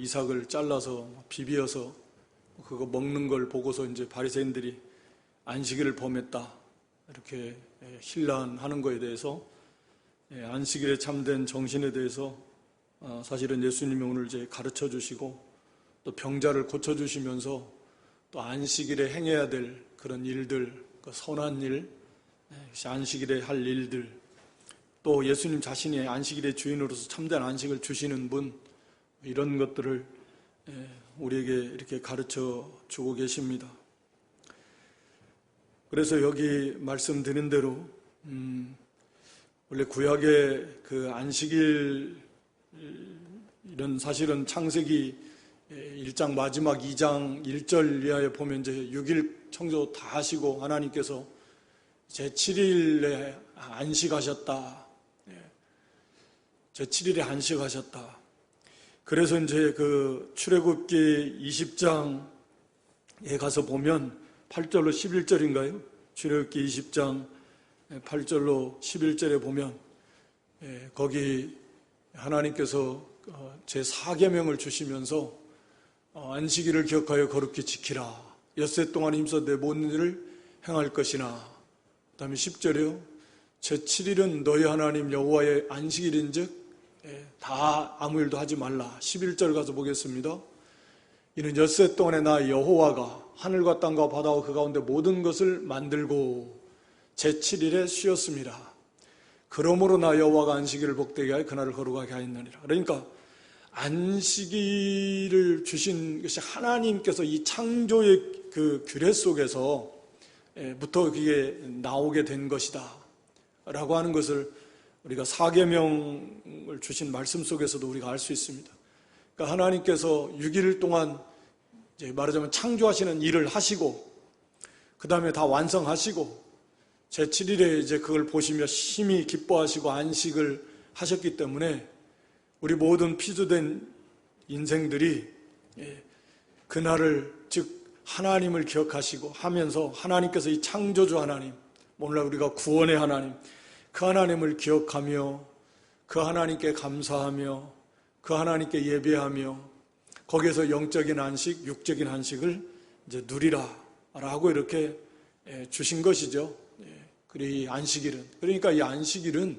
이삭을 잘라서 비비어서 그거 먹는 걸 보고서 이제 바리새인들이 안식일을 범했다 이렇게 힐난하는 거에 대해서, 안식일에 참된 정신에 대해서 사실은 예수님이 오늘 이제 가르쳐 주시고 또 병자를 고쳐 주시면서 또 안식일에 행해야 될 그런 일들, 그 선한 일, 안식일에 할 일들, 또 예수님 자신이 안식일의 주인으로서 참된 안식을 주시는 분, 이런 것들을 우리에게 이렇게 가르쳐 주고 계십니다. 그래서 여기 말씀드린 대로 원래 구약의 그 안식일, 이런 사실은 창세기 1장 마지막 2장 1절 이하에 보면 이제 6일 청소 다 하시고 하나님께서 제7일에 안식하셨다. 제7일에 안식하셨다. 그래서 이제 그 출애굽기 20장에 가서 보면 8절로 11절인가요? 출애굽기 20장 8절로 11절에 보면 거기 하나님께서 제4계명을 주시면서 안식일을 기억하여 거룩히 지키라. 엿새 동안 힘써 내 모든 일을 행할 것이나, 그 다음에 10절에요. 제7일은 너희 하나님 여호와의 안식일인즉 다 아무 일도 하지 말라. 11절 가서 보겠습니다. 이는 엿새 동안에 나 여호와가 하늘과 땅과 바다와 그 가운데 모든 것을 만들고 제7일에 쉬었습니다. 그러므로 나 여호와가 안식일을 복되게 하여 그날을 거룩하게 하였느니라. 그러니까 안식일을 주신 것이 하나님께서 이 창조의 그 규례 속에서부터 그게 나오게 된 것이다 라고 하는 것을 우리가 사계명을 주신 말씀 속에서도 우리가 알 수 있습니다. 그러니까 하나님께서 6일 동안 이제 말하자면 창조하시는 일을 하시고 그 다음에 다 완성하시고 제7일에 이제 그걸 보시며 심히 기뻐하시고 안식을 하셨기 때문에 우리 모든 피조된 인생들이 그날을, 즉 하나님을 기억하시고 하면서 하나님께서 이 창조주 하나님, 오늘날 우리가 구원의 하나님, 그 하나님을 기억하며 그 하나님께 감사하며 그 하나님께 예배하며 거기에서 영적인 안식, 육적인 안식을 이제 누리라라고 이렇게 주신 것이죠. 그리고 이 안식일은, 그러니까 이 안식일은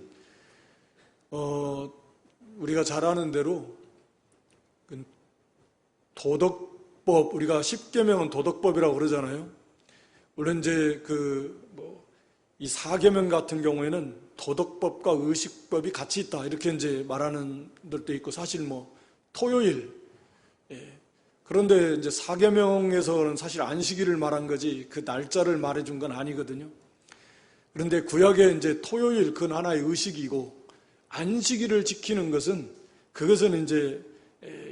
우리가 잘 아는 대로 도덕법, 우리가 10계명은 도덕법이라고 그러잖아요. 물론 이제 이 4계명 같은 경우에는 도덕법과 의식법이 같이 있다 이렇게 이제 말하는 분들도 있고, 사실 토요일, 그런데 이제 4계명에서는 사실 안식일을 말한 거지 그 날짜를 말해준 건 아니거든요. 그런데 구약의 이제 토요일, 그건 하나의 의식이고, 안식일을 지키는 것은 그것은 이제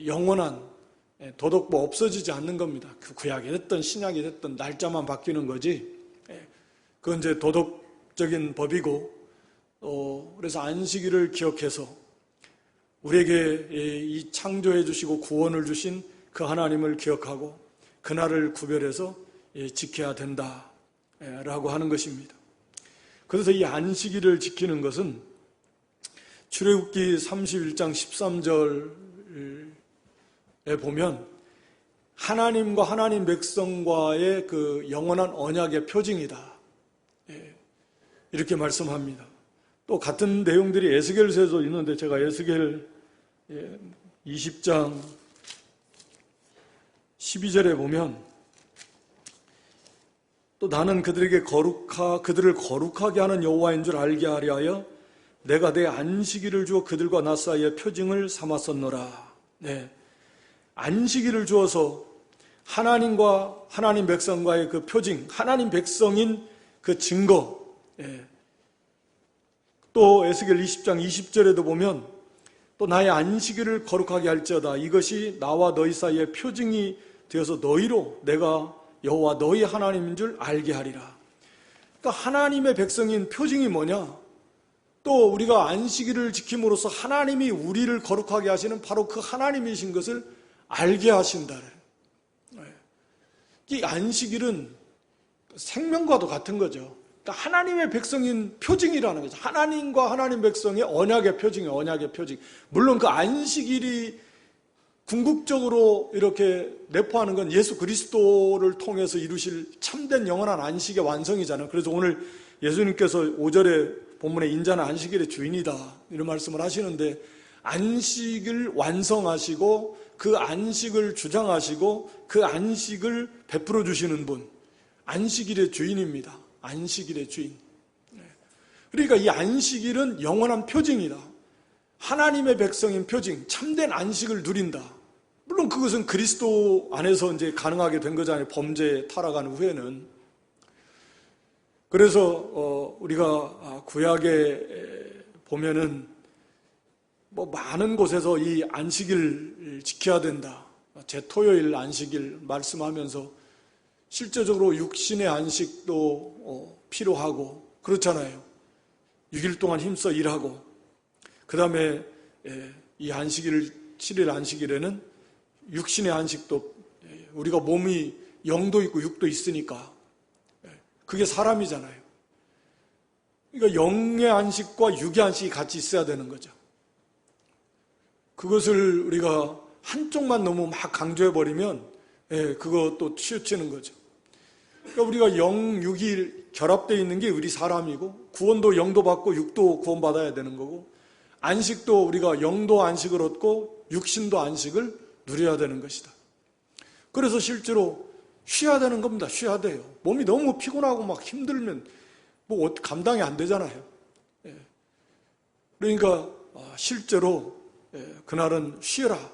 영원한 도덕법 없어지지 않는 겁니다. 그 구약이 됐든 신약이 됐든 날짜만 바뀌는 거지. 그건 이제 도덕적인 법이고, 그래서 안식일을 기억해서 우리에게 이 창조해 주시고 구원을 주신 그 하나님을 기억하고 그날을 구별해서 지켜야 된다라고 하는 것입니다. 그래서 이 안식일을 지키는 것은 출애굽기 31장 13절에 보면 하나님과 하나님 백성과의 그 영원한 언약의 표징이다 이렇게 말씀합니다. 또 같은 내용들이 에스겔서에도 있는데, 제가 에스겔 20장 12절에 보면 또 나는 그들을 거룩하게 하는 여호와인 줄 알게 하려 하여 내가 내 안식일을 주어 그들과 나 사이에 표징을 삼았었노라. 안식일을 주어서 하나님과 하나님 백성과의 그 표징, 하나님 백성인 그 증거. 또 에스겔 20장 20절에도 보면 또 나의 안식일을 거룩하게 할지어다. 이것이 나와 너희 사이에 표징이 되어서 너희로 내가 여호와 너희 하나님인 줄 알게 하리라. 그러니까 하나님의 백성인 표징이 뭐냐? 또 우리가 안식일을 지킴으로써 하나님이 우리를 거룩하게 하시는 바로 그 하나님이신 것을 알게 하신다. 이 안식일은 생명과도 같은 거죠. 그러니까 하나님의 백성인 표징이라는 거죠. 하나님과 하나님 백성의 언약의 표징이에요. 언약의 표징. 물론 그 안식일이 궁극적으로 이렇게 내포하는 건 예수 그리스도를 통해서 이루실 참된 영원한 안식의 완성이잖아요. 그래서 오늘 예수님께서 5절에 본문에 인자는 안식일의 주인이다 이런 말씀을 하시는데, 안식을 완성하시고 그 안식을 주장하시고 그 안식을 베풀어 주시는 분, 안식일의 주인입니다. 안식일의 주인. 그러니까 이 안식일은 영원한 표징이다. 하나님의 백성인 표징, 참된 안식을 누린다. 물론 그것은 그리스도 안에서 이제 가능하게 된 거잖아요. 범죄에 타락한 후에는. 그래서 우리가 구약에 보면은 많은 곳에서 이 안식일 지켜야 된다. 제 토요일 안식일 말씀하면서 실제적으로 육신의 안식도 필요하고 그렇잖아요. 6일 동안 힘써 일하고, 그 다음에 이 안식일, 7일 안식일에는 육신의 안식도, 우리가 몸이 영도 있고 육도 있으니까 그게 사람이잖아요. 그러니까 영의 안식과 육의 안식이 같이 있어야 되는 거죠. 그것을 우리가 한쪽만 너무 막 강조해버리면 그것도 치우치는 거죠. 그러니까 우리가 영, 육이 결합되어 있는 게 우리 사람이고, 구원도 영도 받고 육도 구원받아야 되는 거고, 안식도 우리가 영도 안식을 얻고 육신도 안식을 누려야 되는 것이다. 그래서 실제로 쉬어야 되는 겁니다. 쉬어야 돼요. 몸이 너무 피곤하고 막 힘들면 감당이 안 되잖아요. 그러니까 실제로 그날은 쉬어라.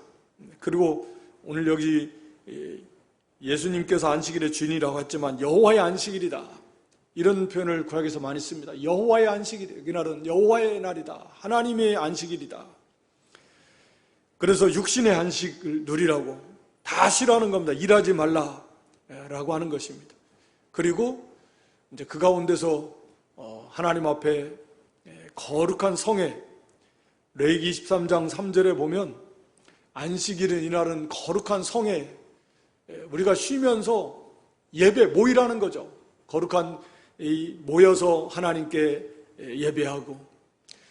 그리고 오늘 여기 예수님께서 안식일의 주인이라고 했지만 여호와의 안식일이다, 이런 표현을 구약에서 많이 씁니다. 여호와의 안식일이다. 그날은 여호와의 날이다. 하나님의 안식일이다. 그래서 육신의 안식을 누리라고 다 싫어하는 겁니다. 일하지 말라라고 하는 것입니다. 그리고 이제 그 가운데서 하나님 앞에 거룩한 성회, 레위기 23장 3절에 보면 안식일은 이날은 거룩한 성회, 우리가 쉬면서 예배 모이라는 거죠. 거룩한 모여서 하나님께 예배하고.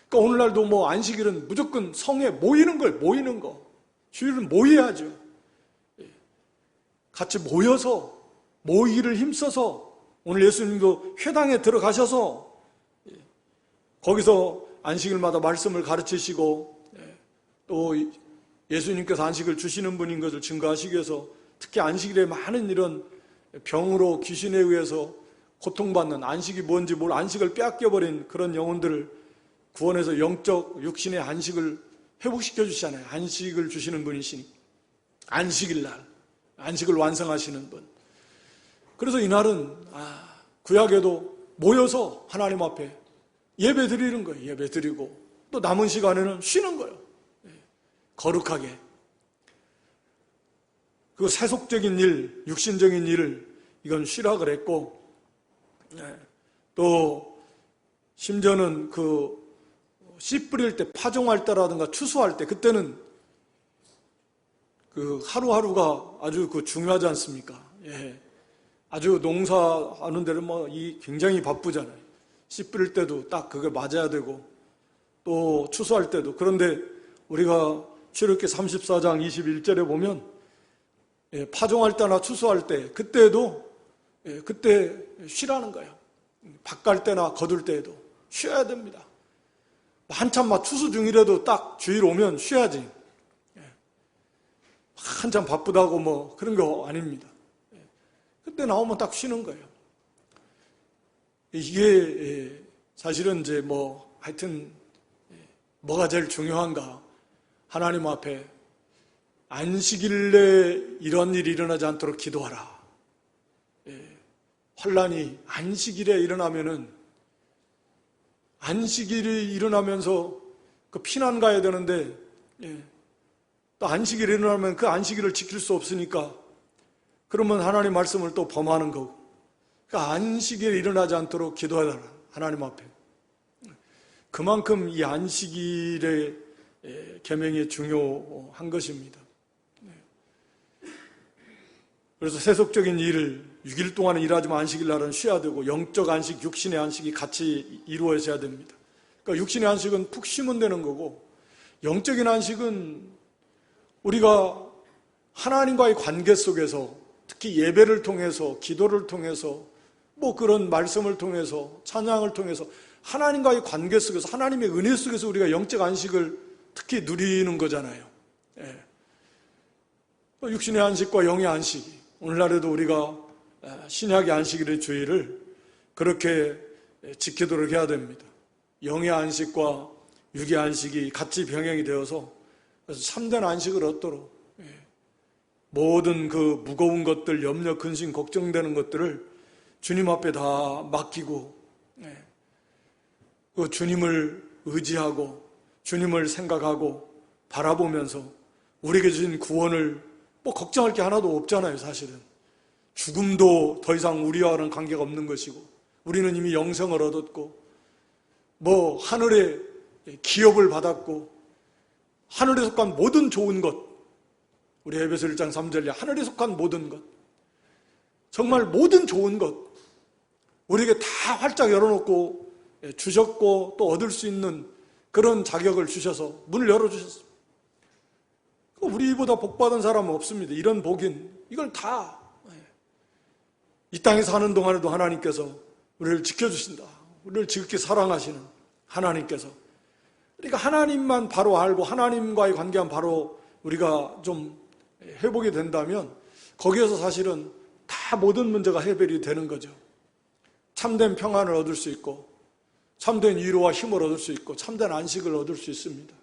그러니까 오늘날도 안식일은 무조건 성회 모이는 거예요. 모이는 거. 주일은 모여야죠. 같이 모여서 모이기를 힘써서, 오늘 예수님도 회당에 들어가셔서 거기서 안식일마다 말씀을 가르치시고, 또 예수님께서 안식을 주시는 분인 것을 증거하시기 위해서 특히 안식일에 많은 이런 병으로 귀신에 의해서 고통받는, 안식이 뭔지 모르고 안식을 빼앗겨버린 그런 영혼들을 구원해서 영적 육신의 안식을 회복시켜 주시잖아요. 안식을 주시는 분이시니, 안식일날 안식을 완성하시는 분. 그래서 이날은 구약에도 모여서 하나님 앞에 예배 드리는 거예요. 예배 드리고 또 남은 시간에는 쉬는 거예요. 거룩하게. 그 세속적인 일, 육신적인 일을 이건 쉬라 그랬고, 또 심지어는 씨 뿌릴 때, 파종할 때라든가 추수할 때, 그때는 하루하루가 아주 중요하지 않습니까? 아주 농사하는 데는 굉장히 바쁘잖아요. 씨 뿌릴 때도 딱 그게 맞아야 되고, 또 추수할 때도. 그런데 우리가 출애굽기 34장 21절에 보면 파종할 때나 추수할 때, 그때도 그때 쉬라는 거예요. 밭 갈 때나 거둘 때에도 쉬어야 됩니다. 한참 추수 중이라도 딱 주일 오면 쉬어야지. 한참 바쁘다고 그런 거 아닙니다. 그때 나오면 딱 쉬는 거예요. 이게 사실은 이제 하여튼 뭐가 제일 중요한가? 하나님 앞에 안식일에 이런 일이 일어나지 않도록 기도하라. 환란이 안식일에 일어나면은, 안식일이 일어나면서 피난 가야 되는데, 또 안식일이 일어나면 그 안식일을 지킬 수 없으니까 그러면 하나님 말씀을 또 범하는 거고. 그러니까 안식일이 일어나지 않도록 기도하라. 하나님 앞에. 그만큼 이 안식일의 계명이 중요한 것입니다. 그래서 세속적인 일을 6일 동안은 일하지만 안식일 날은 쉬어야 되고, 영적 안식, 육신의 안식이 같이 이루어져야 됩니다. 그러니까 육신의 안식은 푹 쉬면 되는 거고, 영적인 안식은 우리가 하나님과의 관계 속에서 특히 예배를 통해서 기도를 통해서 뭐 그런 말씀을 통해서 찬양을 통해서 하나님과의 관계 속에서 하나님의 은혜 속에서 우리가 영적 안식을 특히 누리는 거잖아요. 예. 육신의 안식과 영의 안식이 오늘날에도 우리가 신약의 안식일의 주의를 그렇게 지키도록 해야 됩니다. 영의 안식과 육의 안식이 같이 병행이 되어서 참된 안식을 얻도록 모든 그 무거운 것들, 염려, 근심, 걱정되는 것들을 주님 앞에 다 맡기고 그 주님을 의지하고 주님을 생각하고 바라보면서 우리에게 주신 구원을 뭐 걱정할 게 하나도 없잖아요. 사실은 죽음도 더 이상 우리와는 관계가 없는 것이고 우리는 이미 영생을 얻었고 뭐 하늘의 기업을 받았고 하늘에 속한 모든 좋은 것, 우리 에베소 1장 3절에 하늘에 속한 모든 것, 정말 모든 좋은 것 우리에게 다 활짝 열어놓고 주셨고 또 얻을 수 있는 그런 자격을 주셔서 문을 열어주셨습니다. 우리보다 복받은 사람은 없습니다. 이런 복인 이걸 다 이 땅에 사는 동안에도 하나님께서 우리를 지켜주신다. 우리를 지극히 사랑하시는 하나님께서, 그러니까 하나님만 바로 알고 하나님과의 관계만 바로 우리가 좀 회복이 된다면 거기에서 사실은 다 모든 문제가 해결이 되는 거죠. 참된 평안을 얻을 수 있고 참된 위로와 힘을 얻을 수 있고 참된 안식을 얻을 수 있습니다.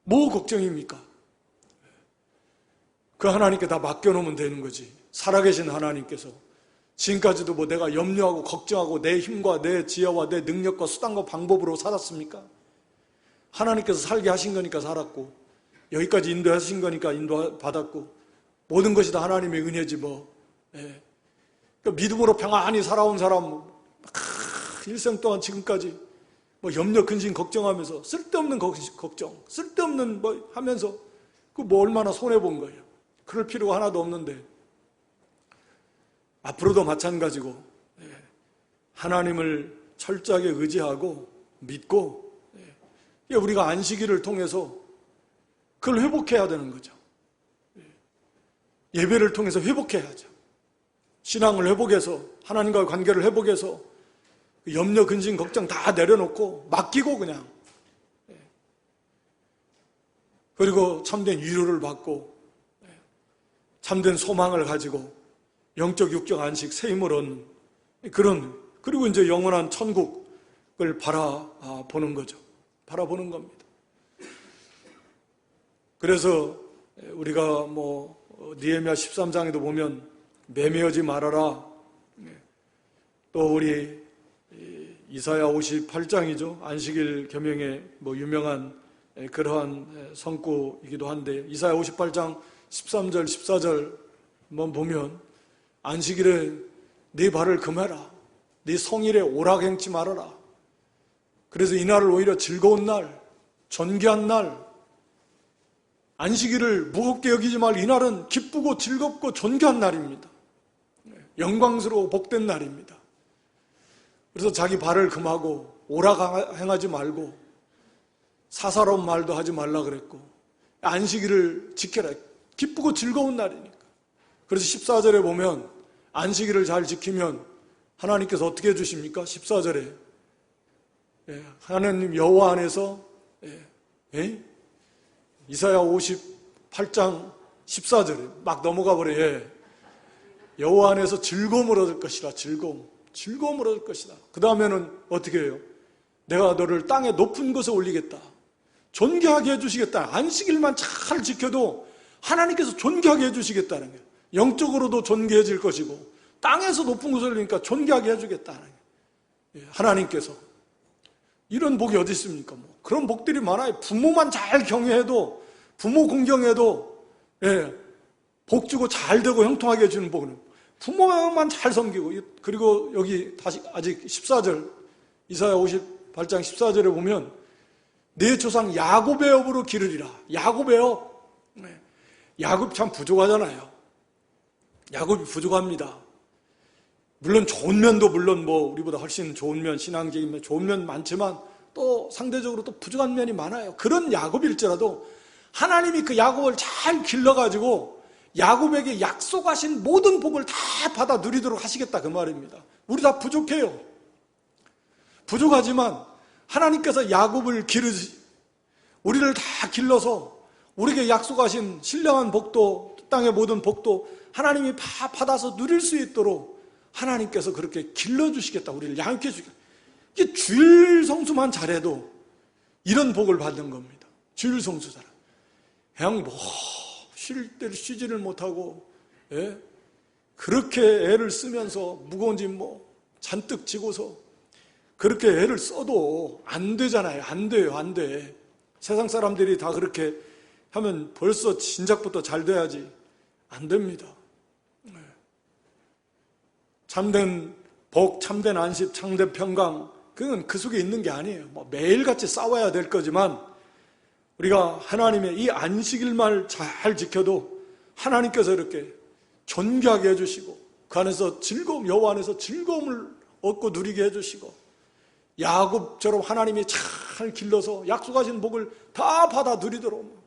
뭐 걱정입니까? 그 하나님께 다 맡겨놓으면 되는 거지. 살아계신 하나님께서 지금까지도 뭐 내가 염려하고 걱정하고 내 힘과 내 지혜와 내 능력과 수단과 방법으로 살았습니까? 하나님께서 살게 하신 거니까 살았고 여기까지 인도하신 거니까 인도받았고 모든 것이 다 하나님의 은혜지 뭐. 그러니까 믿음으로 평안히 살아온 사람 일생 동안 지금까지 뭐 염려, 근심, 걱정하면서 쓸데없는 걱정, 쓸데없는 뭐 하면서 그 뭐 얼마나 손해본 거예요. 그럴 필요가 하나도 없는데 앞으로도 마찬가지고 하나님을 철저하게 의지하고 믿고 우리가 안식일을 통해서 그걸 회복해야 되는 거죠. 예배를 통해서 회복해야죠. 신앙을 회복해서 하나님과의 관계를 회복해서 염려, 근심, 걱정 다 내려놓고 맡기고 그냥 그리고 참된 위로를 받고 참된 소망을 가지고 영적 육적 안식 새 힘을 얻는 그런, 그리고 이제 영원한 천국을 바라보는 거죠. 바라보는 겁니다. 그래서 우리가 뭐 느헤미야 13장에도 보면 매매하지 말아라. 또 우리 이사야 58장이죠. 안식일 계명의 뭐 유명한 그러한 성구이기도 한데 이사야 58장 13절 14절 한번 보면 안식일에 네 발을 금해라. 네 성일에 오락행치 말아라. 그래서 이날을 오히려 즐거운 날, 존귀한 날, 안식일을 무겁게 여기지 말고 이날은 기쁘고 즐겁고 존귀한 날입니다. 영광스러워 복된 날입니다. 그래서 자기 발을 금하고 오락행하지 말고 사사로운 말도 하지 말라 그랬고 안식일을 지켜라. 기쁘고 즐거운 날이니까. 그래서 14절에 보면 안식일을 잘 지키면 하나님께서 어떻게 해주십니까? 14절에 하나님 여호와 안에서 이사야 58장 14절에 막 넘어가 버려요. 여호와 안에서 즐거움을 얻을 것이라. 즐거움을 얻을 것이다. 그 다음에는 어떻게 해요? 내가 너를 땅의 높은 곳에 올리겠다. 존귀하게 해주시겠다. 안식일만 잘 지켜도 하나님께서 존귀하게 해주시겠다는 거예요. 영적으로도 존귀해질 것이고 땅에서 높은 곳에 올리니까 존귀하게 해주겠다는 거예요. 하나님께서. 이런 복이 어디 있습니까? 뭐 그런 복들이 많아요. 부모만 잘 경외해도, 부모 공경해도 복 주고 잘 되고 형통하게 해주는 복은 부모만 잘 섬기고. 그리고 여기 다시 아직 14절 이사야 58장 14절에 보면 내 조상 야곱의 업으로 기르리라. 야곱의 업. 야곱 참 부족하잖아요. 야곱이 부족합니다. 물론 좋은 면도 물론 뭐 우리보다 훨씬 좋은 면, 신앙적인 면, 좋은 면 많지만 또 상대적으로 또 부족한 면이 많아요. 그런 야곱일지라도 하나님이 그 야곱을 잘 길러가지고 야곱에게 약속하신 모든 복을 다 받아 누리도록 하시겠다 그 말입니다. 우리 다 부족해요. 부족하지만 하나님께서 야곱을 기르시 우리를 다 길러서 우리에게 약속하신 신령한 복도 땅의 모든 복도 하나님이 다 받아서 누릴 수 있도록 하나님께서 그렇게 길러주시겠다. 우리를 양육해 주시겠다. 이게 주일 성수만 잘해도 이런 복을 받는 겁니다. 주일 성수 잘해. 그냥 쉴 때를 쉬지를 못하고 그렇게 애를 쓰면서 무거운 짐 잔뜩 지고서 그렇게 애를 써도 안 되잖아요. 안 돼요. 안 돼. 세상 사람들이 다 그렇게 하면 벌써 진작부터 잘 돼야지. 안 됩니다. 참된 복, 참된 안식, 참된 평강 그건 그 속에 있는 게 아니에요. 매일같이 싸워야 될 거지만 우리가 하나님의 이 안식일만 잘 지켜도 하나님께서 이렇게 존귀하게 해주시고 그 안에서 즐거움, 여호와 안에서 즐거움을 얻고 누리게 해주시고 야곱처럼 하나님이 잘 길러서 약속하신 복을 다 받아 누리도록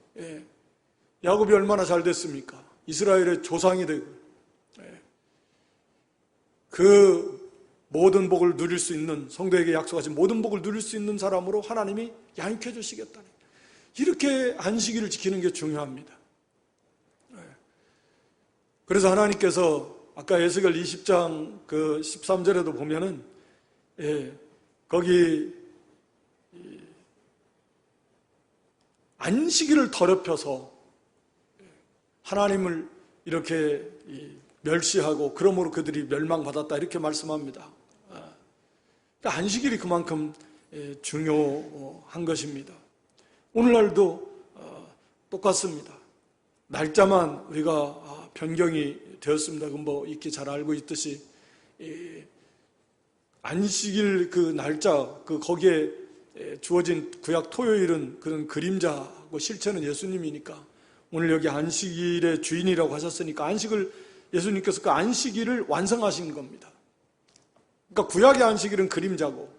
야곱이 얼마나 잘 됐습니까? 이스라엘의 조상이 되고 그 모든 복을 누릴 수 있는 성도에게 약속하신 모든 복을 누릴 수 있는 사람으로 하나님이 양육해 주시겠다는 이렇게 안식일을 지키는 게 중요합니다. 그래서 하나님께서 아까 에스겔 20장 그 13절에도 보면은 거기 안식일을 더럽혀서 하나님을 이렇게 멸시하고 그러므로 그들이 멸망받았다 이렇게 말씀합니다. 그러니까 안식일이 그만큼 중요한 것입니다. 오늘날도 똑같습니다. 날짜만 우리가 변경이 되었습니다. 익히 잘 알고 있듯이 안식일 그 날짜 거기에 주어진 구약 토요일은 그런 그림자고 실체는 예수님이니까 오늘 여기 안식일의 주인이라고 하셨으니까 예수님께서 그 안식일을 완성하신 겁니다. 그러니까 구약의 안식일은 그림자고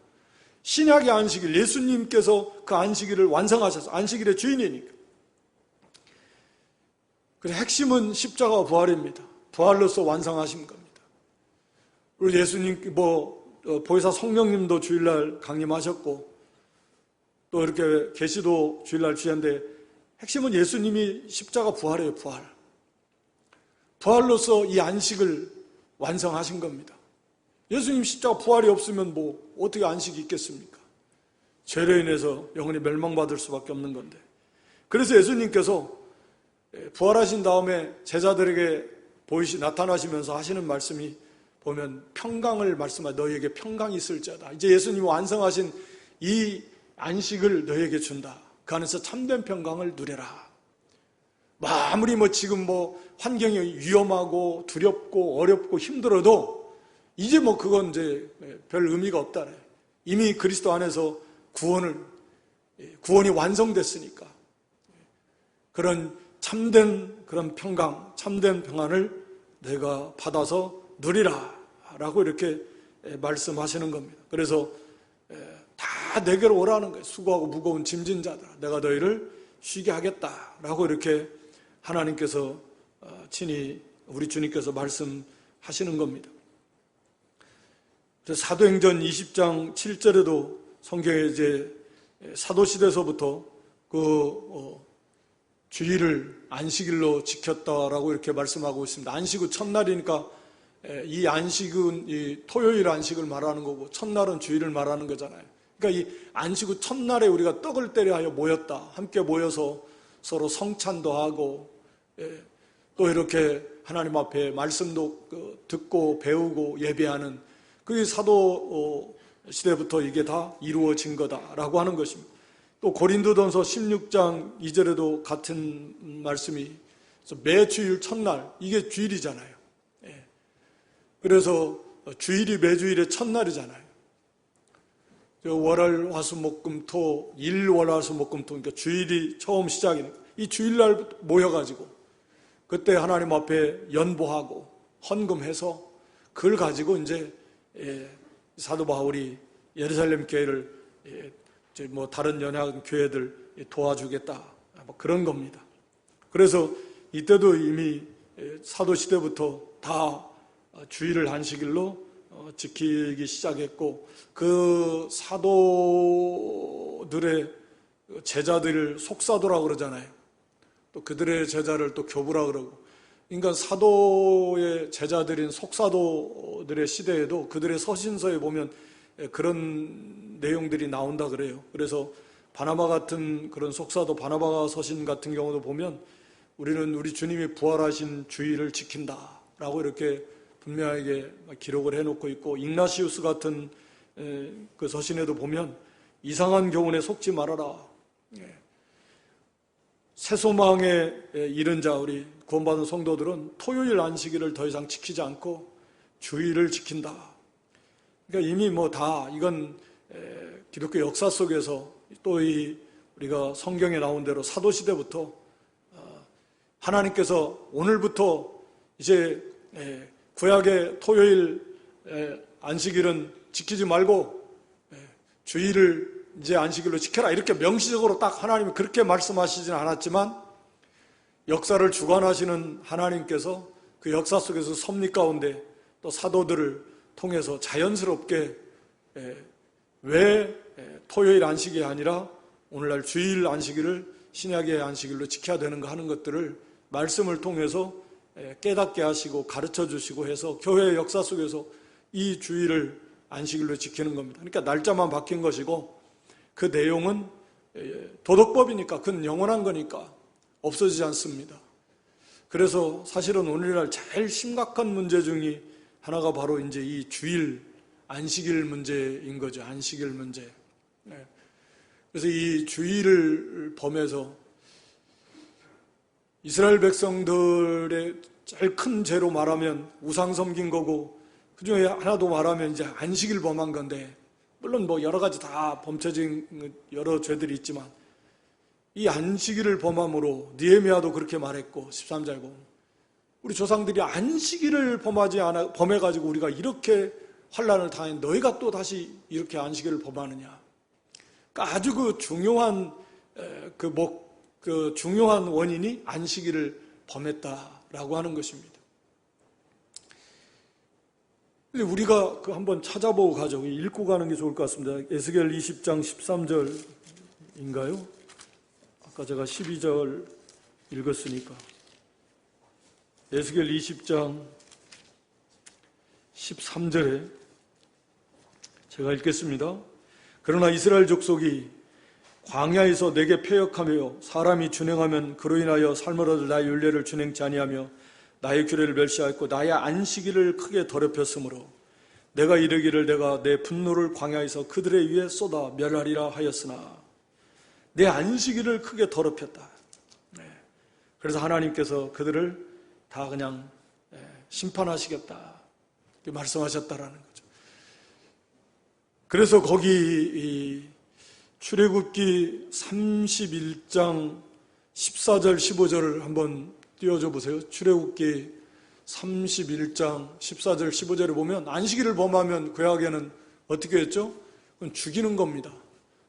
신약의 안식일 예수님께서 그 안식일을 완성하셔서 안식일의 주인이니까. 그래서 핵심은 십자가 부활입니다. 부활로서 완성하신 겁니다. 그리고 예수님 보혜사 성령님도 주일날 강림하셨고 또 이렇게 계시도 주일날 주셨는데 핵심은 예수님이 십자가 부활이에요. 부활로서 이 안식을 완성하신 겁니다. 예수님 십자가 부활이 없으면 어떻게 안식이 있겠습니까? 죄로 인해서 영원히 멸망받을 수밖에 없는 건데. 그래서 예수님께서 부활하신 다음에 제자들에게 나타나시면서 하시는 말씀이 보면 평강을 말씀하시고 너희에게 평강이 있을지어다. 이제 예수님이 완성하신 이 안식을 너희에게 준다. 그 안에서 참된 평강을 누려라. 아무리 지금 환경이 위험하고 두렵고 어렵고 힘들어도 이제 그건 이제 별 의미가 없다. 이미 그리스도 안에서 구원이 완성됐으니까 그런 참된 그런 평강, 참된 평안을 내가 받아서 누리라 라고 이렇게 말씀하시는 겁니다. 그래서 다 내게로 오라는 거예요. 수고하고 무거운 짐진 자들아 내가 너희를 쉬게 하겠다라고 이렇게 하나님께서 친히 우리 주님께서 말씀하시는 겁니다. 사도행전 20장 7절에도 성경에 이제 사도시대에서부터 주일을 안식일로 지켰다라고 이렇게 말씀하고 있습니다. 안식 후 첫날이니까 이 안식은 이 토요일 안식을 말하는 거고 첫날은 주일을 말하는 거잖아요. 그러니까 이 안식 후 첫날에 우리가 떡을 때려하여 모였다. 함께 모여서 서로 성찬도 하고 또 이렇게 하나님 앞에 말씀도 듣고 배우고 예배하는 그게 사도 시대부터 이게 다 이루어진 거다라고 하는 것입니다. 또 고린도전서 16장 2절에도 같은 말씀이 매 주일 첫날 이게 주일이잖아요. 그래서 주일이 매주일의 첫날이잖아요. 월월 화수목금토 일월화수목금토 그러니까 주일이 처음 시작이니까 이 주일날 모여가지고 그때 하나님 앞에 연보하고 헌금해서 그걸 가지고 이제 사도 바울이 예루살렘 교회를 다른 연합 교회들 도와주겠다 뭐 그런 겁니다. 그래서 이때도 이미 사도시대부터 다 주일을 안식일로 지키기 시작했고, 그 사도들의 제자들을 속사도라고 그러잖아요. 또 그들의 제자를 또 교부라 그러고, 그러니까 사도의 제자들인 속사도들의 시대에도 그들의 서신서에 보면 그런 내용들이 나온다 그래요. 그래서 바나바 같은 그런 속사도 바나바 서신 같은 경우도 보면 우리는 우리 주님이 부활하신 주일을 지킨다라고 이렇게 분명하게 기록을 해놓고 있고, ignacius 같은 그 서신에도 보면 이상한 교훈에 속지 말아라. 새소망에 이른 자, 우리 구원받은 성도들은 토요일 안식일을 더 이상 지키지 않고 주일을 지킨다. 그러니까 이미 뭐 다 이건 기독교 역사 속에서 또 우리가 성경에 나온 대로 사도시대부터 하나님께서 오늘부터 이제 구약의 토요일 안식일은 지키지 말고 주일을 이제 안식일로 지켜라, 이렇게 명시적으로 딱 하나님이 그렇게 말씀하시지는 않았지만, 역사를 주관하시는 하나님께서 그 역사 속에서 섭리 가운데 또 사도들을 통해서 자연스럽게 왜 토요일 안식이 아니라 오늘날 주일 안식일을 신약의 안식일로 지켜야 되는가 하는 것들을 말씀을 통해서 깨닫게 하시고 가르쳐 주시고 해서 교회의 역사 속에서 이 주일을 안식일로 지키는 겁니다. 그러니까 날짜만 바뀐 것이고, 그 내용은 도덕법이니까, 그건 영원한 거니까 없어지지 않습니다. 그래서 사실은 오늘날 제일 심각한 문제 중에 하나가 바로 이제 이 주일 안식일 문제인 거죠. 안식일 문제. 그래서 이 주일을 범해서 이스라엘 백성들의 제일 큰 죄로 말하면 우상 섬긴 거고, 그 중에 하나 더 말하면 이제 안식일 범한 건데, 물론 뭐 여러 가지 다 범죄적인 여러 죄들이 있지만, 이 안식일을 범함으로 느헤미야도 그렇게 말했고, 13절 보면 우리 조상들이 안식일을 범해가지고 우리가 이렇게 환난을 당한 너희가 또 다시 이렇게 안식일을 범하느냐. 그러니까 아주 그 중요한 중요한 원인이 안식일을 범했다라고 하는 것입니다. 우리가 한번 찾아보고 가죠. 읽고 가는 게 좋을 것 같습니다. 에스겔 20장 13절인가요? 아까 제가 12절 읽었으니까. 에스겔 20장 13절에 제가 읽겠습니다. 그러나 이스라엘 족속이 광야에서 내게 패역하며 사람이 준행하면 그로 인하여 삶을 얻을 나의 율례를 준행치 아니하며 나의 규례를 멸시하였고 나의 안식일을 크게 더럽혔으므로 내가 이르기를 내가 내 분노를 광야에서 그들의 위에 쏟아 멸하리라 하였으나 내 안식일을 크게 더럽혔다. 그래서 하나님께서 그들을 다 그냥 심판하시겠다 말씀하셨다라는 거죠. 그래서 거기 출애굽기 31장 14절 15절을 한번 띄워줘 보세요. 출애굽기 31장 14절 15절에 보면 안식일을 범하면 구약에는 어떻게 했죠? 그건 죽이는 겁니다.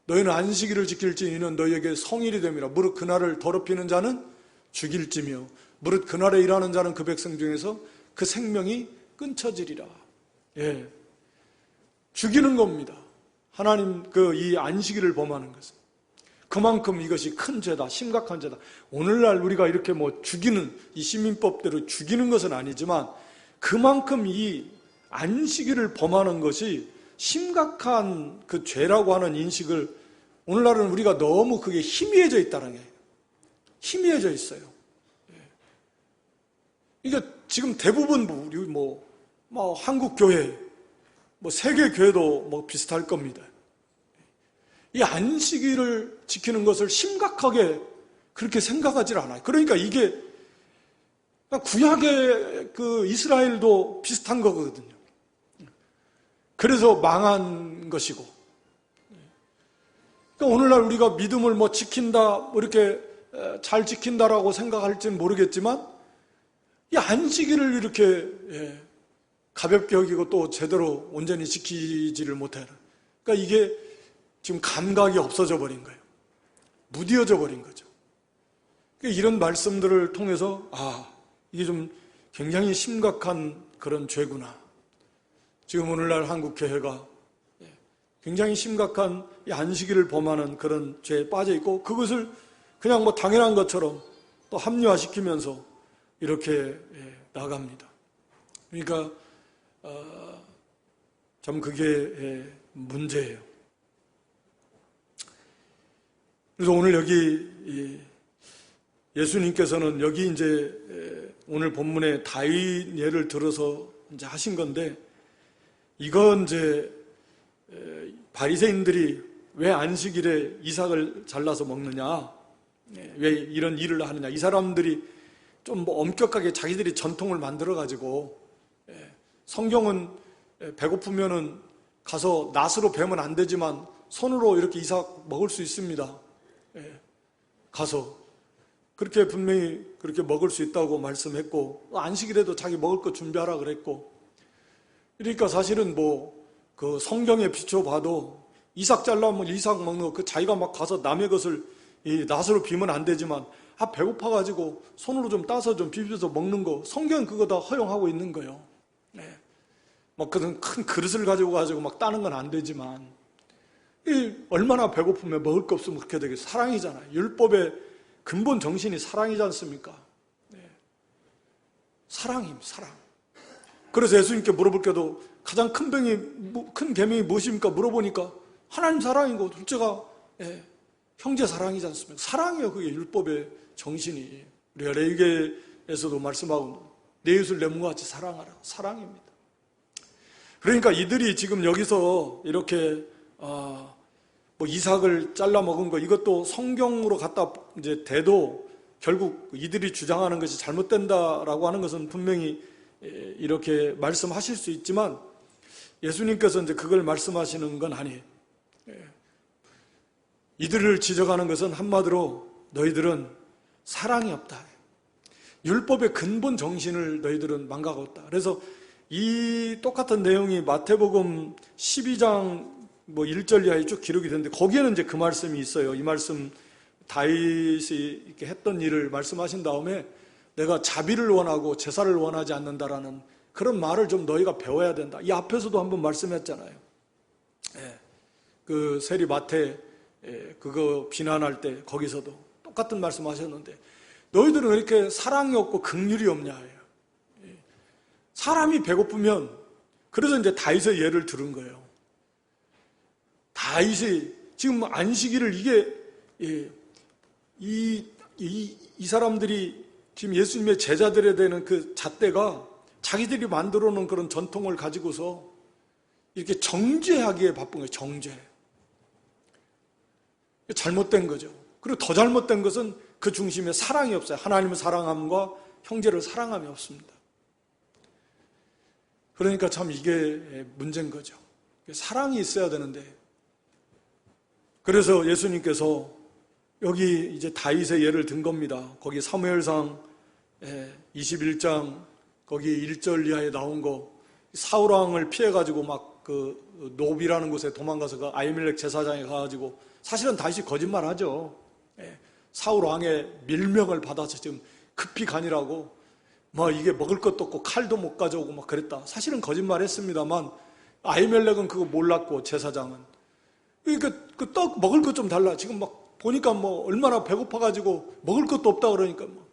너희는 안식일을 지킬지 이는 너희에게 성일이 됨이라. 무릇 그날을 더럽히는 자는 죽일지며 무릇 그날에 일하는 자는 그 백성 중에서 그 생명이 끊쳐지리라. 죽이는 겁니다. 하나님 이 안식일을 범하는 것은 그만큼 이것이 큰 죄다, 심각한 죄다. 오늘날 우리가 이렇게 죽이는 이 시민법대로 죽이는 것은 아니지만 그만큼 이 안식일을 범하는 것이 심각한 그 죄라고 하는 인식을 오늘날은 우리가 너무 그게 희미해져 있다는 게 희미해져 있어요. 이게 지금 대부분 우리 한국 교회, 세계 교회도 구비슷할 겁니다. 이 안식일을 지키는 것을 심각하게 그렇게 생각하지 않아요. 그러니까 이게 구약의 이스라엘도 비슷한 거거든요. 그래서 망한 것이고. 그러니까 오늘날 우리가 믿음을 지킨다, 이렇게 잘 지킨다라고 생각할지는 모르겠지만, 이 안식일을 이렇게 가볍게 여기고 또 제대로 온전히 지키지를 못해요. 그러니까 이게 지금 감각이 없어져 버린 거예요. 무뎌져 버린 거죠. 이런 말씀들을 통해서 이게 좀 굉장히 심각한 그런 죄구나. 지금 오늘날 한국교회가 굉장히 심각한 이 안식일을 범하는 그런 죄에 빠져 있고, 그것을 그냥 뭐 당연한 것처럼 또 합리화시키면서 이렇게 나갑니다. 그러니까 참 그게 문제예요. 그래서 오늘 여기 예수님께서는 여기 이제 오늘 본문에 다윗 예를 들어서 이제 하신 건데, 이건 이제 바리새인들이 왜 안식일에 이삭을 잘라서 먹느냐, 왜 이런 일을 하느냐, 이 사람들이 좀 뭐 엄격하게 자기들이 전통을 만들어 가지고, 성경은 배고프면은 가서 낫으로 베면 안 되지만 손으로 이렇게 이삭 먹을 수 있습니다. 가서 그렇게 분명히 그렇게 먹을 수 있다고 말씀했고, 안식일에도 자기 먹을 거 준비하라 그랬고, 그러니까 사실은 뭐 그 성경에 비춰봐도 이삭 잘라면 이삭 먹는 거, 그 자기가 막 가서 남의 것을 이 낫으로 비면 안 되지만 배고파가지고 손으로 좀 따서 좀 비벼서 먹는 거, 성경은 그거 다 허용하고 있는 거예요. 뭐 그런 큰 그릇을 가지고 막 따는 건 안 되지만, 얼마나 배고프면 먹을 거 없으면 그렇게 되겠어요. 사랑이잖아요. 율법의 근본 정신이 사랑이지 않습니까? 사랑입니다. 사랑. 그래서 예수님께 물어볼 때도 가장 큰 계명이 무엇입니까? 물어보니까 하나님 사랑이고 둘째가 형제 사랑이지 않습니까? 사랑이에요. 그게 율법의 정신이. 우리가 레위기에서도 말씀하고 내 이웃을 내 몸과 같이 사랑하라. 사랑입니다. 그러니까 이들이 지금 여기서 이렇게 뭐 이삭을 잘라 먹은 거, 이것도 성경으로 갖다 이제 대도 결국 이들이 주장하는 것이 잘못된다라고 하는 것은 분명히 이렇게 말씀하실 수 있지만, 예수님께서 이제 그걸 말씀하시는 건 아니에요. 이들을 지적하는 것은 한마디로 너희들은 사랑이 없다. 율법의 근본 정신을 너희들은 망각했다. 그래서 이 똑같은 내용이 마태복음 12장 뭐 1절 이하에 쭉 기록이 되는데, 거기에는 이제 그 말씀이 있어요. 이 말씀, 다윗이 이렇게 했던 일을 말씀하신 다음에 내가 자비를 원하고 제사를 원하지 않는다라는 그런 말을 좀 너희가 배워야 된다. 이 앞에서도 한번 말씀했잖아요. 그 세리 마태 그거 비난할 때 거기서도 똑같은 말씀하셨는데, 너희들은 왜 이렇게 사랑이 없고 긍휼이 없냐 해요. 사람이 배고프면, 그래서 이제 다윗의 예를 들은 거예요. 다윗이 지금 안식일을 이 사람들이 지금 예수님의 제자들에 대한 그 잣대가 자기들이 만들어 놓은 그런 전통을 가지고서 이렇게 정죄하기에 바쁜 거예요. 정죄. 잘못된 거죠. 그리고 더 잘못된 것은 그 중심에 사랑이 없어요. 하나님을 사랑함과 형제를 사랑함이 없습니다. 그러니까 참 이게 문제인 거죠. 사랑이 있어야 되는데, 그래서 예수님께서 여기 이제 다윗의 예를 든 겁니다. 거기 사무엘상 21장 거기 1절 이하에 나온 거, 사울 왕을 피해가지고 막 그 노비라는 곳에 도망가서 그 아히멜렉 제사장에 가가지고, 사실은 다윗이 거짓말하죠. 사울 왕의 밀명을 받아서 지금 급히 가니라고 뭐 이게 먹을 것도 없고 칼도 못 가져오고 막 그랬다. 사실은 거짓말했습니다만 아히멜렉은 그거 몰랐고, 제사장은 그러니까 그 떡 먹을 것 좀 달라. 지금 막 보니까 뭐 얼마나 배고파가지고 먹을 것도 없다 그러니까 뭐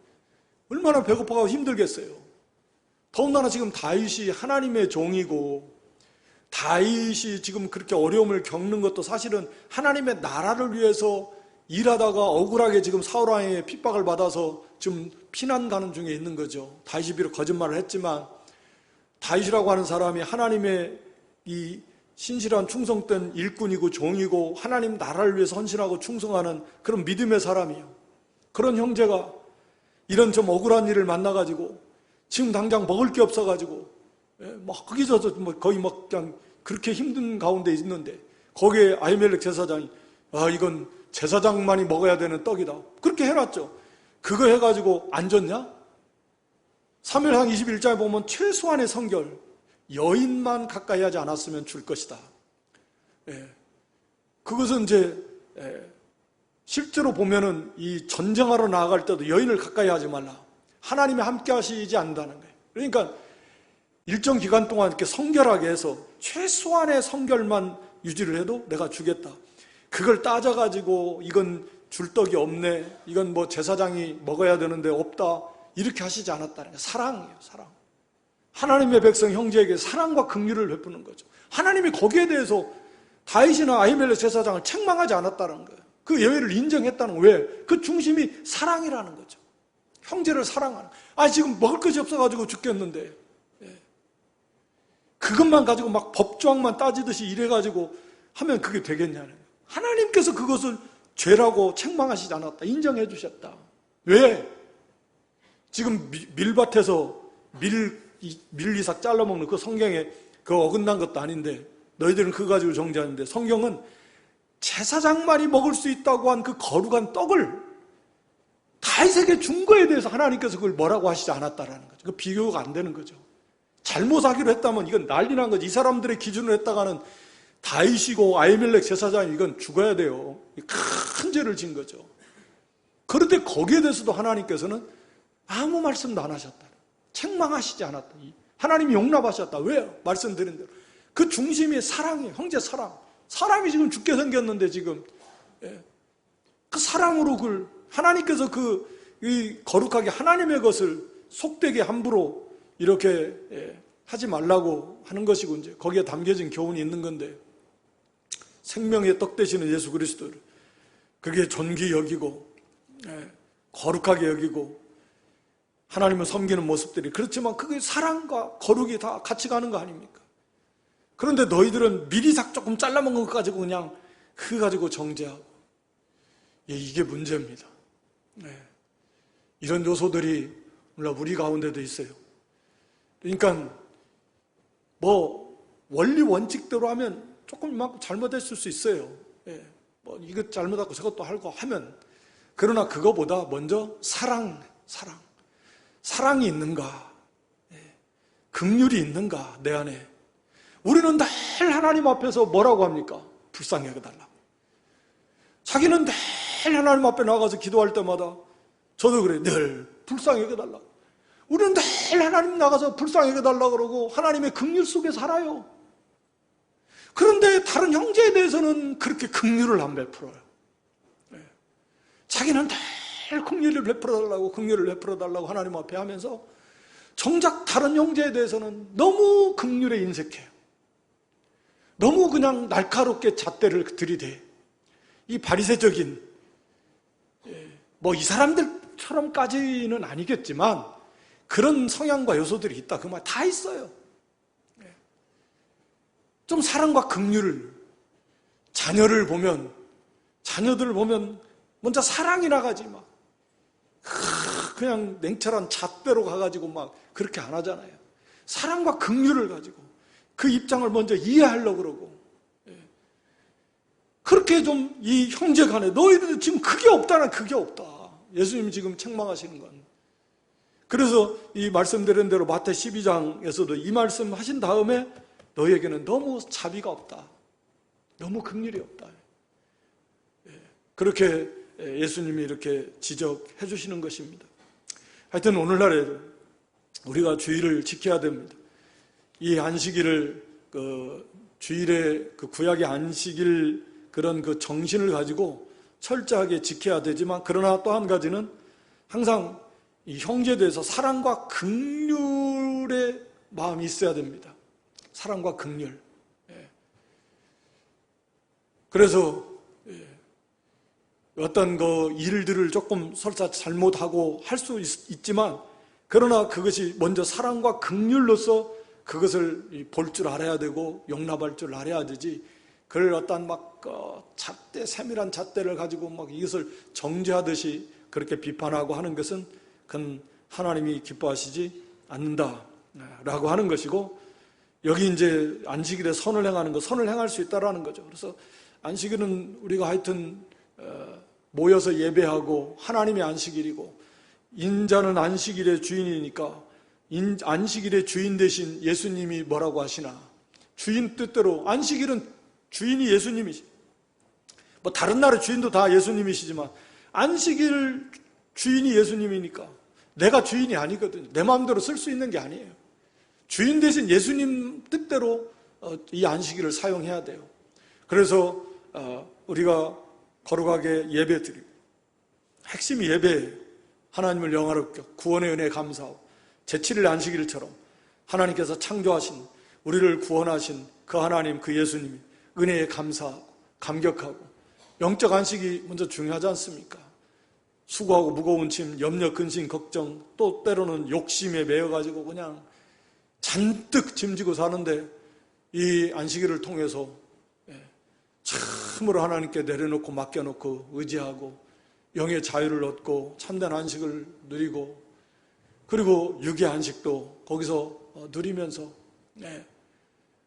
얼마나 배고파가지고 힘들겠어요. 더군다나 지금 다윗이 하나님의 종이고, 다윗이 지금 그렇게 어려움을 겪는 것도 사실은 하나님의 나라를 위해서 일하다가 억울하게 지금 사울 왕의 핍박을 받아서 지금 피난 가는 중에 있는 거죠. 다윗이 비록 거짓말을 했지만, 다윗이라고 하는 사람이 하나님의 이 신실한 충성된 일꾼이고 종이고 하나님 나라를 위해서 헌신하고 충성하는 그런 믿음의 사람이에요. 그런 형제가 이런 좀 억울한 일을 만나가지고 지금 당장 먹을 게 없어가지고 막 거기서 거의 막 그냥 그렇게 힘든 가운데 있는데, 거기에 아히멜렉 제사장이 이건 제사장만이 먹어야 되는 떡이다. 그렇게 해놨죠. 그거 해가지고 안 줬냐? 사무엘상 21장에 보면 최소한의 성결, 여인만 가까이 하지 않았으면 줄 것이다. 그것은 이제 실제로 보면은 이 전쟁하러 나아갈 때도 여인을 가까이 하지 말라. 하나님이 함께 하시지 않는다는 거예요. 그러니까 일정 기간 동안 이렇게 성결하게 해서 최소한의 성결만 유지를 해도 내가 주겠다. 그걸 따져가지고 이건 줄 떡이 없네, 이건 뭐 제사장이 먹어야 되는데 없다, 이렇게 하시지 않았다는 거예요. 사랑이에요, 사랑. 하나님의 백성 형제에게 사랑과 긍휼을 베푸는 거죠. 하나님이 거기에 대해서 다윗이나 아히멜렉 제사장을 책망하지 않았다는 거예요. 그 예외를 인정했다는 거예요. 왜? 그 중심이 사랑이라는 거죠. 형제를 사랑하는. 지금 먹을 것이 없어가지고 죽겠는데, 그것만 가지고 막 법조항만 따지듯이 이래가지고 하면 그게 되겠냐는 거예요. 하나님께서 그것을 죄라고 책망하시지 않았다. 인정해 주셨다. 왜? 지금 밀밭에서 밀리삭 잘라먹는 그 성경에 그 어긋난 것도 아닌데 너희들은 그거 가지고 정죄하는데, 성경은 제사장만이 먹을 수 있다고 한 그 거룩한 떡을 다윗에게 준 거에 대해서 하나님께서 그걸 뭐라고 하시지 않았다라는 거죠. 그 비교가 안 되는 거죠. 잘못하기로 했다면 이건 난리 난 거지. 이 사람들의 기준으로 했다가는 다윗이고 아히멜렉 제사장이 이건 죽어야 돼요. 큰 죄를 진 거죠. 그런데 거기에 대해서도 하나님께서는 아무 말씀도 안 하셨다. 책망하시지 않았다. 하나님이 용납하셨다. 왜요? 말씀드린 대로 그 중심이 사랑이에요. 형제 사랑. 사람이 지금 죽게 생겼는데 지금 그 사랑으로 그걸 하나님께서 이 거룩하게 하나님의 것을 속되게 함부로 이렇게 하지 말라고 하는 것이고, 이제 거기에 담겨진 교훈이 있는 건데, 생명의 떡 되시는 예수 그리스도를 그게 존귀 여기고 거룩하게 여기고 하나님을 섬기는 모습들이, 그렇지만 그게 사랑과 거룩이 다 같이 가는 거 아닙니까? 그런데 너희들은 미리삭 조금 잘라먹은 것 가지고 그냥 그거 가지고 정죄하고, 이게 문제입니다. 이런 요소들이 물론 우리 가운데도 있어요. 그러니까 뭐 원리 원칙대로 하면 조금 이만큼 잘못했을 수 있어요. 뭐 이것 잘못하고 저것도 하고 하면, 그러나 그거보다 먼저 사랑이 있는가, 긍휼이 있는가 내 안에. 우리는 늘 하나님 앞에서 뭐라고 합니까? 불쌍히 여겨달라고. 자기는 늘 하나님 앞에 나가서 기도할 때마다, 저도 그래요. 늘 불쌍히 여겨달라고. 우리는 늘 하나님 나가서 불쌍히 여겨달라고 그러고 하나님의 긍휼 속에 살아요. 그런데 다른 형제에 대해서는 그렇게 긍휼을 안 베풀어요. 자기는 늘 긍휼을 베풀어달라고 하나님 앞에 하면서, 정작 다른 형제에 대해서는 너무 긍휼에 인색해요. 너무 그냥 날카롭게 잣대를 들이대. 이 바리새적인, 뭐 이 사람들처럼까지는 아니겠지만 그런 성향과 요소들이 있다. 그 말 다 있어요. 좀 사랑과 긍휼을, 자녀들을 보면 먼저 사랑이 나가지 막 그냥 냉철한 잣대로 가가지고 막 그렇게 안 하잖아요. 사랑과 긍휼을 가지고 그 입장을 먼저 이해하려고 그러고, 그렇게 좀 이 형제 간에 너희들 지금 그게 없다는 그게 없다. 예수님이 지금 책망하시는 건. 그래서 이 말씀드린 대로 마태 12장에서도 이 말씀 하신 다음에 너희에게는 너무 자비가 없다. 너무 긍휼이 없다. 그렇게 예수님이 이렇게 지적해 주시는 것입니다. 하여튼 오늘날에 우리가 주의를 지켜야 됩니다. 이 안식일을 주일의 그 구약의 안식일 그런 그 정신을 가지고 철저하게 지켜야 되지만, 그러나 또 한 가지는 항상 이 형제에 대해서 사랑과 긍휼의 마음이 있어야 됩니다. 사랑과 긍휼. 그래서 어떤 그 일들을 조금 설사 잘못하고 할 수 있지만, 그러나 그것이 먼저 사랑과 긍휼로서 그것을 볼 줄 알아야 되고 용납할 줄 알아야 되지, 그걸 어떤 막 세밀한 잣대를 가지고 막 이것을 정죄하듯이 그렇게 비판하고 하는 것은 그건 하나님이 기뻐하시지 않는다라고 하는 것이고, 여기 이제 안식일에 선을 행하는 거, 선을 행할 수 있다라는 거죠. 그래서 안식일은 우리가 하여튼 모여서 예배하고 하나님의 안식일이고, 인자는 안식일의 주인이니까 안식일의 주인 대신 예수님이 뭐라고 하시나, 주인 뜻대로 안식일은 주인이 예수님이시. 뭐 다른 나라 주인도 다 예수님이시지만 안식일 주인이 예수님이니까 내가 주인이 아니거든요. 내 마음대로 쓸 수 있는 게 아니에요. 주인 대신 예수님 뜻대로 이 안식일을 사용해야 돼요. 그래서 우리가 거룩하게 예배 드리고, 핵심이 예배예요. 하나님을 영화롭게 구원의 은혜에 감사하고 제7일 안식일처럼 하나님께서 창조하신, 우리를 구원하신 그 하나님, 그 예수님이 은혜에 감사하고 감격하고, 영적 안식이 먼저 중요하지 않습니까? 수고하고 무거운 짐, 염려, 근심, 걱정, 또 때로는 욕심에 매여가지고 그냥 잔뜩 짐지고 사는데, 이 안식일을 통해서 참으로 하나님께 내려놓고 맡겨놓고 의지하고 영의 자유를 얻고 참된 안식을 누리고, 그리고 육의 안식도 거기서 누리면서,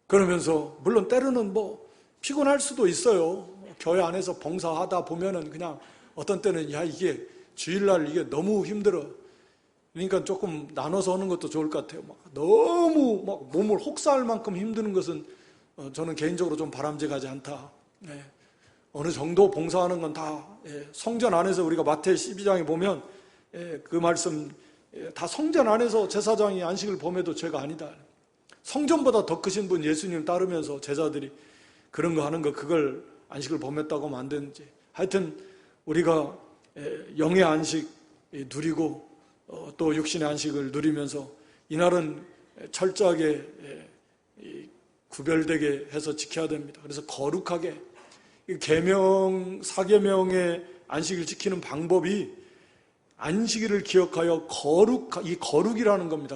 그러면서 물론 때로는 뭐 피곤할 수도 있어요. 교회 안에서 봉사하다 보면은 그냥 어떤 때는 야, 이게 주일날 이게 너무 힘들어. 그러니까 조금 나눠서 하는 것도 좋을 것 같아요. 너무 몸을 혹사할 만큼 힘드는 것은 저는 개인적으로 좀 바람직하지 않다. 어느 정도 봉사하는 건 다 성전 안에서, 우리가 마태의 12장에 보면 그 말씀, 다 성전 안에서 제사장이 안식을 범해도 죄가 아니다. 성전보다 더 크신 분 예수님 따르면서 제자들이 그런 거 하는 거, 그걸 안식을 범했다고 하면 안 되는지. 하여튼 우리가 영의 안식 누리고 또 육신의 안식을 누리면서 이날은 철저하게 구별되게 해서 지켜야 됩니다. 그래서 거룩하게, 계명, 사계명의 안식을 지키는 방법이 안식일을 기억하여 이 거룩이라는 겁니다.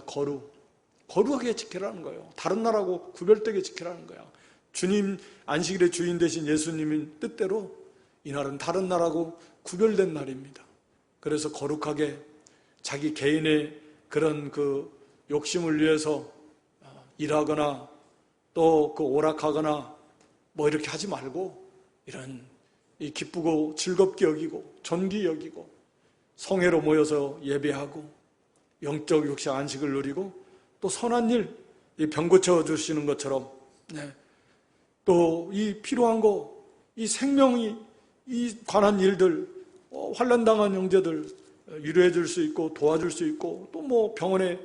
거룩하게 지키라는 거예요. 다른 날하고 구별되게 지키라는 거야. 주님, 안식일의 주인 되신 예수님인 뜻대로 이날은 다른 날하고 구별된 날입니다. 그래서 거룩하게 자기 개인의 그런 그 욕심을 위해서 일하거나 또 그 오락하거나 뭐 이렇게 하지 말고, 이런 이 기쁘고 즐겁게 여기고 존귀 여기고 성회로 모여서 예배하고 영적 육신 안식을 누리고, 또 선한 일, 이 병 고쳐 주시는 것처럼 또 이 필요한 거, 이 생명이 이 관한 일들, 환난당한 형제들 위로해 줄 수 있고 도와줄 수 있고, 또 뭐 병원에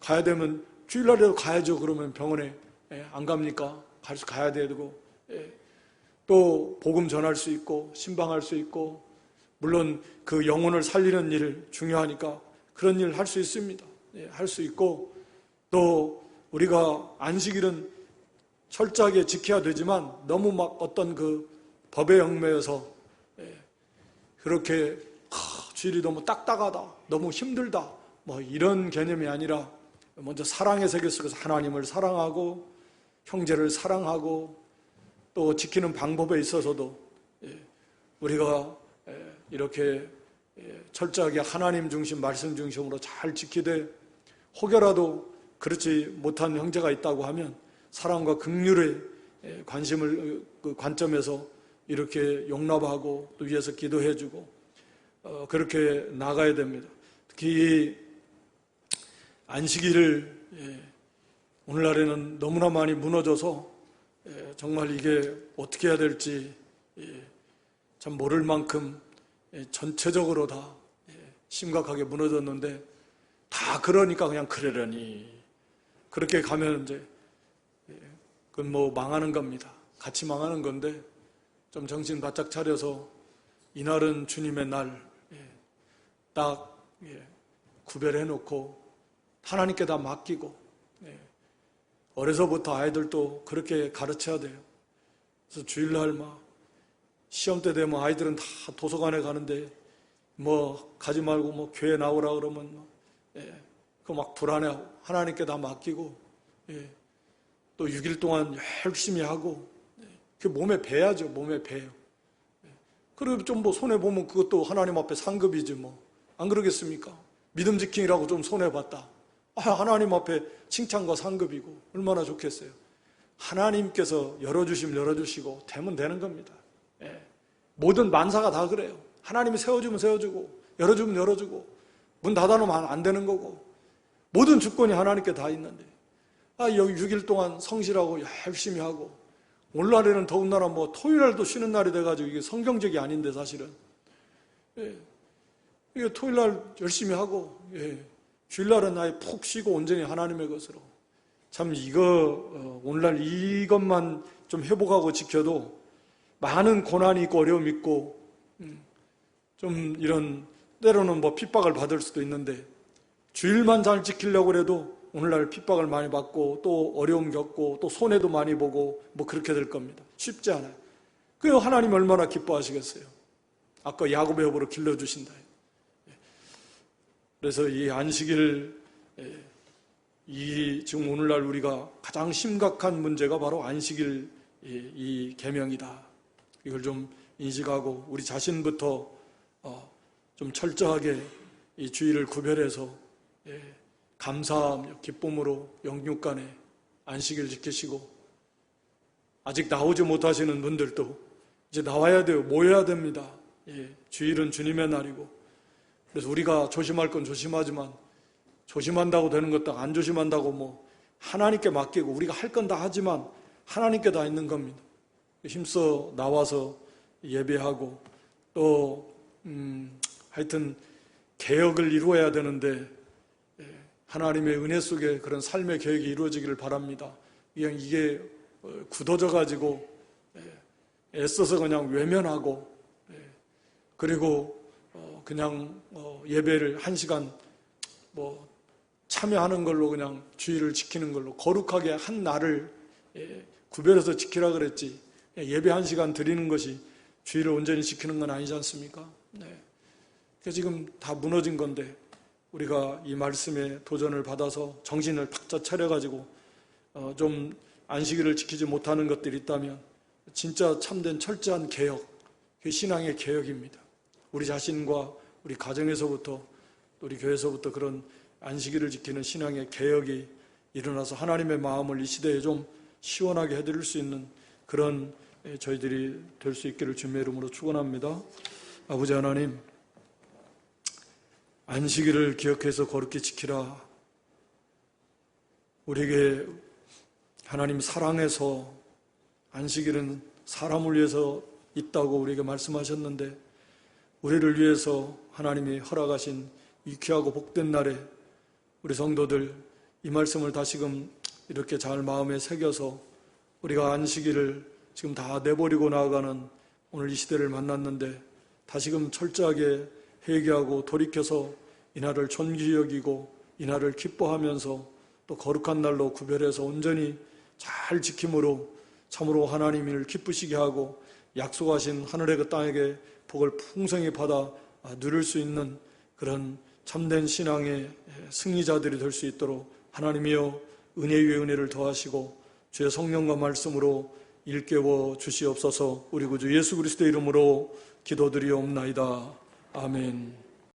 가야 되면 주일날에도 가야죠. 그러면 병원에 안 갑니까? 가야 되고, 또 복음 전할 수 있고 신방할 수 있고, 물론 그 영혼을 살리는 일 중요하니까 그런 일 할 수 있습니다. 할 수 있고, 또 우리가 안식일은 철저하게 지켜야 되지만 너무 막 어떤 그 법에 얽매여서 그렇게 주일이 너무 딱딱하다, 너무 힘들다, 뭐 이런 개념이 아니라, 먼저 사랑의 세계 속에서 하나님을 사랑하고 형제를 사랑하고, 또 지키는 방법에 있어서도 우리가 이렇게 철저하게 하나님 중심, 말씀 중심으로 잘 지키되, 혹여라도 그렇지 못한 형제가 있다고 하면 사랑과 긍휼의 관심을, 그 관점에서 이렇게 용납하고 또 위해서 기도해주고 그렇게 나가야 됩니다. 특히 안식일을 오늘날에는 너무나 많이 무너져서 정말 이게 어떻게 해야 될지 참 모를 만큼 전체적으로 다 심각하게 무너졌는데, 다 그러니까 그냥 그러려니 그렇게 가면 이제 그건 뭐 망하는 겁니다. 같이 망하는 건데, 좀 정신 바짝 차려서 이날은 주님의 날 딱 구별해 놓고 하나님께 다 맡기고, 어려서부터 아이들도 그렇게 가르쳐야 돼요. 그래서 주일날 막 시험 때 되면 아이들은 다 도서관에 가는데 뭐 가지 말고 뭐 교회 나오라 그러면 그 막 불안해하고, 하나님께 다 맡기고, 또 6일 동안 열심히 하고, 그 몸에 배야죠. 몸에 배요. 그리고 좀 뭐 손해 보면 그것도 하나님 앞에 상급이지 뭐. 안 그러겠습니까? 믿음 지킴이라고 좀 손해 봤다. 하나님 앞에 칭찬과 상급이고 얼마나 좋겠어요. 하나님께서 열어주시면 열어주시고 되면 되는 겁니다. 모든 만사가 다 그래요. 하나님이 세워주면 세워주고 열어주면 열어주고 문 닫아놓으면 안 되는 거고, 모든 주권이 하나님께 다 있는데, 여기 6일 동안 성실하고 열심히 하고 오늘날에는 더군다나 뭐 토요일날도 쉬는 날이 돼가지고 이게 성경적이 아닌데 사실은. 예. 이게 토요일날 열심히 하고, 예. 주일날은 아예 푹 쉬고 온전히 하나님의 것으로. 참 오늘날 이것만 좀 회복하고 지켜도 많은 고난이 있고 어려움이 있고, 좀 이런, 때로는 뭐 핍박을 받을 수도 있는데, 주일만 잘 지키려고 해도 오늘날 핍박을 많이 받고, 또 어려움 겪고, 또 손해도 많이 보고, 뭐 그렇게 될 겁니다. 쉽지 않아요. 그래서 하나님 얼마나 기뻐하시겠어요. 아까 야곱의 업으로 길러주신다. 그래서 이 안식일, 지금 오늘날 우리가 가장 심각한 문제가 바로 안식일 이 계명이다. 이걸 좀 인식하고 우리 자신부터 좀 철저하게 이 주일을 구별해서 감사하며 기쁨으로 영육간에 안식일 지키시고, 아직 나오지 못하시는 분들도 이제 나와야 돼요. 모여야 됩니다. 주일은 주님의 날이고, 그래서 우리가 조심할 건 조심하지만 조심한다고 되는 것도 안 조심한다고 뭐 하나님께 맡기고, 우리가 할 건 다 하지만 하나님께 다 있는 겁니다. 힘써 나와서 예배하고, 또 하여튼 개혁을 이루어야 되는데 하나님의 은혜 속에 그런 삶의 계획이 이루어지기를 바랍니다. 그냥 이게 굳어져 가지고 애써서 그냥 외면하고, 그리고 그냥 예배를 1시간 뭐 참여하는 걸로 그냥 주일을 지키는 걸로 거룩하게 한 날을 구별해서 지키라 그랬지, 예배 1시간 드리는 것이 주일을 온전히 지키는 건 아니지 않습니까? 그래서 지금 다 무너진 건데, 우리가 이 말씀에 도전을 받아서 정신을 바짝 차려가지고 좀 안식일을 지키지 못하는 것들이 있다면 진짜 참된 철저한 개혁, 그게 신앙의 개혁입니다. 우리 자신과 우리 가정에서부터, 우리 교회에서부터 그런 안식일을 지키는 신앙의 개혁이 일어나서 하나님의 마음을 이 시대에 좀 시원하게 해드릴 수 있는 그런 저희들이 될 수 있기를 주님의 이름으로 축원합니다. 아버지 하나님, 안식일을 기억해서 거룩히 지키라. 우리에게 하나님 사랑해서 안식일은 사람을 위해서 있다고 우리에게 말씀하셨는데, 우리를 위해서 하나님이 허락하신 이 귀하고 복된 날에 우리 성도들 이 말씀을 다시금 이렇게 잘 마음에 새겨서 우리가 안식일을 지금 다 내버리고 나아가는 오늘 이 시대를 만났는데, 다시금 철저하게 회개하고 돌이켜서 이 날을 존귀히 여기고 이 날을 기뻐하면서 또 거룩한 날로 구별해서 온전히 잘 지킴으로 참으로 하나님을 기쁘시게 하고 약속하신 하늘의 그 땅에게 복을 풍성히 받아 누릴 수 있는 그런 참된 신앙의 승리자들이 될 수 있도록 하나님이여 은혜 위에 은혜를 더하시고 주의 성령과 말씀으로 일깨워 주시옵소서. 우리 구주 예수 그리스도의 이름으로 기도드리옵나이다. 아멘.